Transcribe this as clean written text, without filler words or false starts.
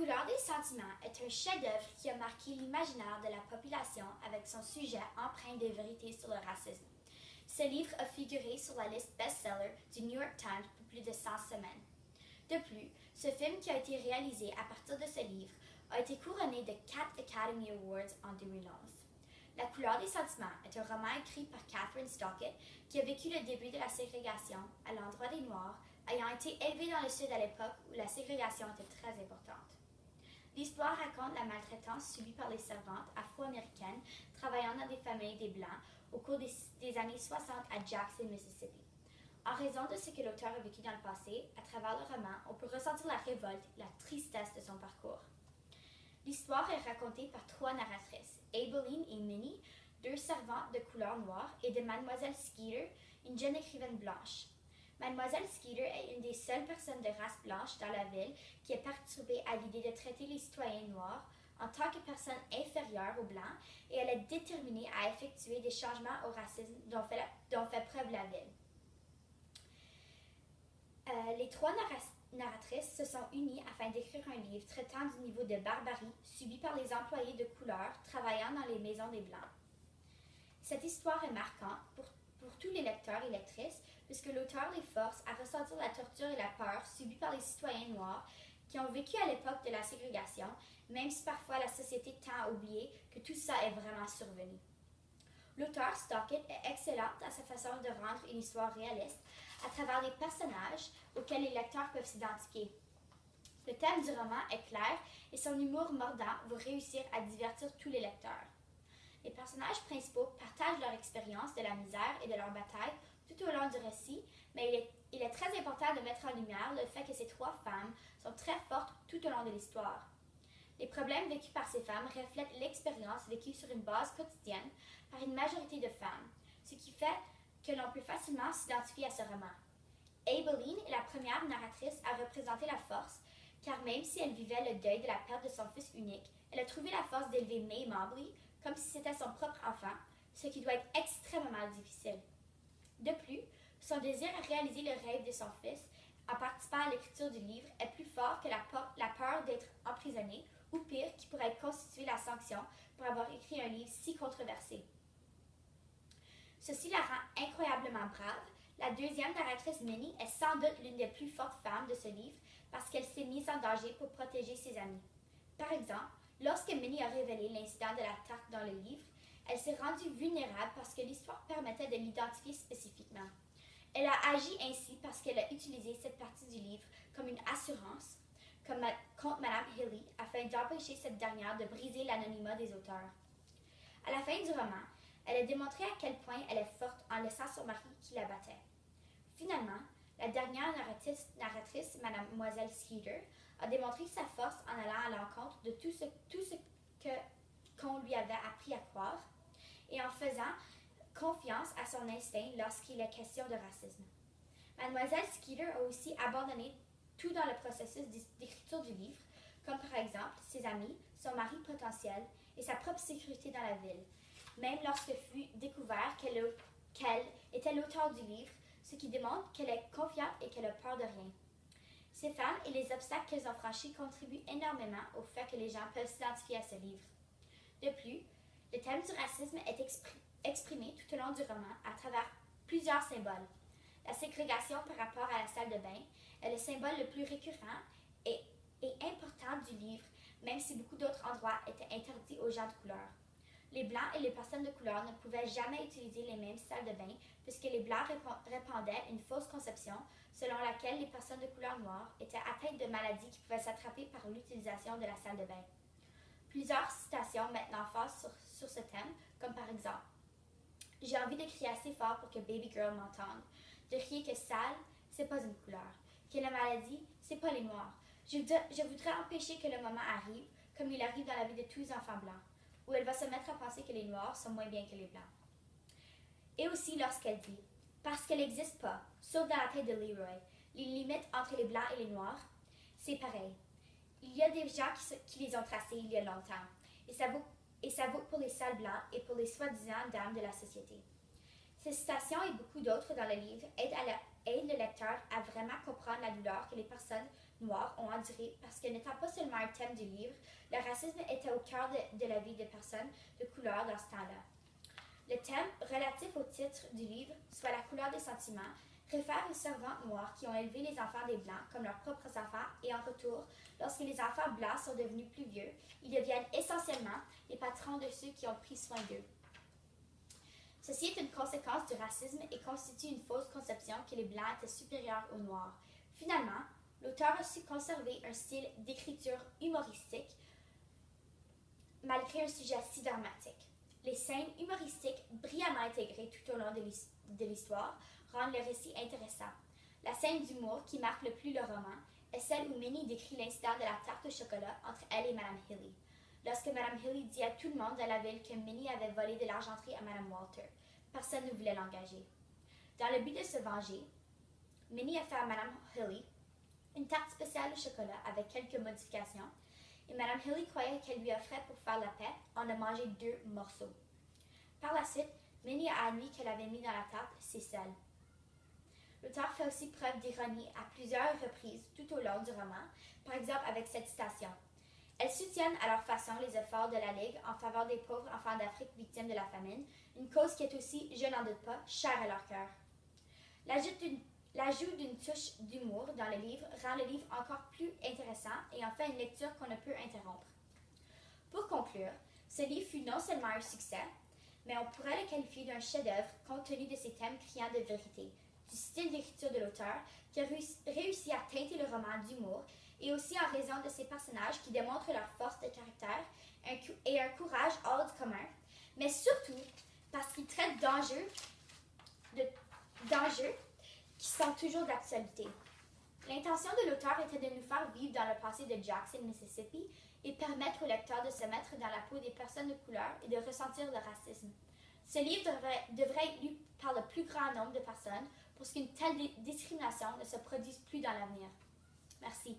couleur des sentiments est un chef-d'œuvre qui a marqué l'imaginaire de la population avec son sujet empreint de vérité sur le racisme. Ce livre a figuré sur la liste best-seller du New York Times pour plus de 100 semaines. De plus, ce film qui a été réalisé à partir de ce livre a été couronné de 4 Academy Awards en 2011. La couleur des sentiments est un roman écrit par Catherine Stockett qui a vécu le début de la ségrégation à l'endroit des Noirs, ayant été élevée dans le Sud à l'époque où la ségrégation était très importante. L'histoire raconte la maltraitance subie par les servantes afro-américaines travaillant dans des familles des Blancs au cours des années 60 à Jackson, Mississippi. En raison de ce que l'auteur a vécu dans le passé, à travers le roman, on peut ressentir la révolte et la tristesse de son parcours. L'histoire est racontée par 3 narratrices, Abeline et Minnie, 2 servantes de couleur noire, et de Mademoiselle Skeeter, une jeune écrivaine blanche. Mademoiselle Skeeter est une des seules personnes de race blanche dans la ville qui est perturbée à l'idée de traiter les citoyens noirs en tant que personnes inférieures aux Blancs, et elle est déterminée à effectuer des changements au racisme dont fait preuve la ville. Les 3 narratrices se sont unies afin d'écrire un livre traitant du niveau de barbarie subi par les employés de couleur travaillant dans les maisons des Blancs. Cette histoire est marquante pour tous les lecteurs et lectrices, puisque l'auteur les force à ressentir la torture et la peur subies par les citoyens noirs qui ont vécu à l'époque de la ségrégation, même si parfois la société tend à oublier que tout ça est vraiment survenu. L'auteur Stockett est excellente à sa façon de rendre une histoire réaliste à travers des personnages auxquels les lecteurs peuvent s'identifier. Le thème du roman est clair et son humour mordant va réussir à divertir tous les lecteurs. Les personnages principaux partagent leur expérience de la misère et de leur bataille tout au long du récit, mais il est très important de mettre en lumière le fait que ces 3 femmes sont très fortes tout au long de l'histoire. Les problèmes vécus par ces femmes reflètent l'expérience vécue sur une base quotidienne par une majorité de femmes, ce qui fait que l'on peut facilement s'identifier à ce roman. Abeline est la première narratrice à représenter la force, car même si elle vivait le deuil de la perte de son fils unique, elle a trouvé la force d'élever May Mobley comme si c'était son propre enfant, ce qui doit être extrêmement difficile. De plus, son désir à réaliser le rêve de son fils en participant à l'écriture du livre est plus fort que la peur d'être emprisonnée, ou pire, qui pourrait constituer la sanction pour avoir écrit un livre si controversé. Ceci la rend incroyablement brave. La deuxième narratrice, Minnie, est sans doute l'une des plus fortes femmes de ce livre parce qu'elle s'est mise en danger pour protéger ses amis. Par exemple, lorsque Minnie a révélé l'incident de la tarte dans le livre, elle s'est rendue vulnérable parce que l'histoire permettait de l'identifier spécifiquement. Elle a agi ainsi parce qu'elle a utilisé cette partie du livre comme une assurance contre Mme Hilly afin d'empêcher cette dernière de briser l'anonymat des auteurs. À la fin du roman, elle a démontré à quel point elle est forte en laissant son mari qui la battait. Finalement, la dernière narratrice, Mademoiselle Skeeter, a démontré sa force en allant à l'encontre de tout ce qu'on lui avait appris à croire et en faisant confiance à son instinct lorsqu'il est question de racisme. Mademoiselle Skeeter a aussi abandonné tout dans le processus d'écriture du livre, comme par exemple ses amis, son mari potentiel et sa propre sécurité dans la ville, même lorsque fut découvert qu'elle était l'auteur du livre, ce qui démontre qu'elle est confiante et qu'elle a peur de rien. Ces femmes et les obstacles qu'elles ont franchis contribuent énormément au fait que les gens peuvent s'identifier à ce livre. De plus, le thème du racisme est exprimé tout au long du roman à travers plusieurs symboles. La ségrégation par rapport à la salle de bain est le symbole le plus récurrent et important du livre, même si beaucoup d'autres endroits étaient interdits aux gens de couleur. Les Blancs et les personnes de couleur ne pouvaient jamais utiliser les mêmes salles de bain puisque les Blancs répandaient une fausse conception selon laquelle les personnes de couleur noire étaient atteintes de maladies qui pouvaient s'attraper par l'utilisation de la salle de bain. Plusieurs citations mettent l'emphase sur ce thème, comme par exemple « J'ai envie de crier assez fort pour que Baby Girl m'entende, de crier que sale, c'est pas une couleur, que la maladie, c'est pas les noirs. Je voudrais empêcher que le moment arrive, comme il arrive dans la vie de tous les enfants blancs, où elle va se mettre à penser que les noirs sont moins bien que les blancs. » Et aussi lorsqu'elle dit « Parce qu'elle n'existe pas, sauf dans la tête de Leroy, les limites entre les blancs et les noirs, c'est pareil. Il y a des gens qui les ont tracées il y a longtemps, et ça vaut pour les sales blancs et pour les soi-disant dames de la société. » Ces citations et beaucoup d'autres dans le livre aident le lecteur à vraiment comprendre la douleur que les personnes noirs ont enduré parce que n'étant pas seulement un thème du livre, le racisme était au cœur de la vie des personnes de couleur dans ce temps-là. Le thème relatif au titre du livre, soit la couleur des sentiments, réfère aux servantes noires qui ont élevé les enfants des Blancs comme leurs propres enfants et en retour, lorsque les enfants blancs sont devenus plus vieux, ils deviennent essentiellement les patrons de ceux qui ont pris soin d'eux. Ceci est une conséquence du racisme et constitue une fausse conception que les Blancs étaient supérieurs aux Noirs. Finalement, l'auteur a su conserver un style d'écriture humoristique malgré un sujet si dramatique. Les scènes humoristiques brillamment intégrées tout au long de l'histoire rendent le récit intéressant. La scène d'humour qui marque le plus le roman est celle où Minnie décrit l'incident de la tarte au chocolat entre elle et Mme Hilly. Lorsque Mme Hilly dit à tout le monde dans la ville que Minnie avait volé de l'argenterie à Mme Walter, personne ne voulait l'engager. Dans le but de se venger, Minnie a fait à Mme Hilly une tarte spéciale au chocolat avec quelques modifications, et Mme Hilly croyait qu'elle lui offrait pour faire la paix en a mangé 2 morceaux. Par la suite, Minnie a admis qu'elle avait mis dans la tarte ses sels. L'auteur fait aussi preuve d'ironie à plusieurs reprises tout au long du roman, par exemple avec cette citation. Elles soutiennent à leur façon les efforts de la Ligue en faveur des pauvres enfants d'Afrique victimes de la famine, une cause qui est aussi, je n'en doute pas, chère à leur cœur. L'ajout d'une touche d'humour dans le livre rend le livre encore plus intéressant et en fait une lecture qu'on ne peut interrompre. Pour conclure, ce livre fut non seulement un succès, mais on pourrait le qualifier d'un chef-d'œuvre compte tenu de ses thèmes criants de vérité, du style d'écriture de l'auteur qui a réussi à teinter le roman d'humour et aussi en raison de ses personnages qui démontrent leur force de caractère et un courage hors du commun, mais surtout parce qu'ils traitent d'enjeux qui sont toujours d'actualité. L'intention de l'auteur était de nous faire vivre dans le passé de Jackson, Mississippi, et permettre au lecteur de se mettre dans la peau des personnes de couleur et de ressentir le racisme. Ce livre devrait être lu par le plus grand nombre de personnes pour qu'une telle discrimination ne se produise plus dans l'avenir. Merci.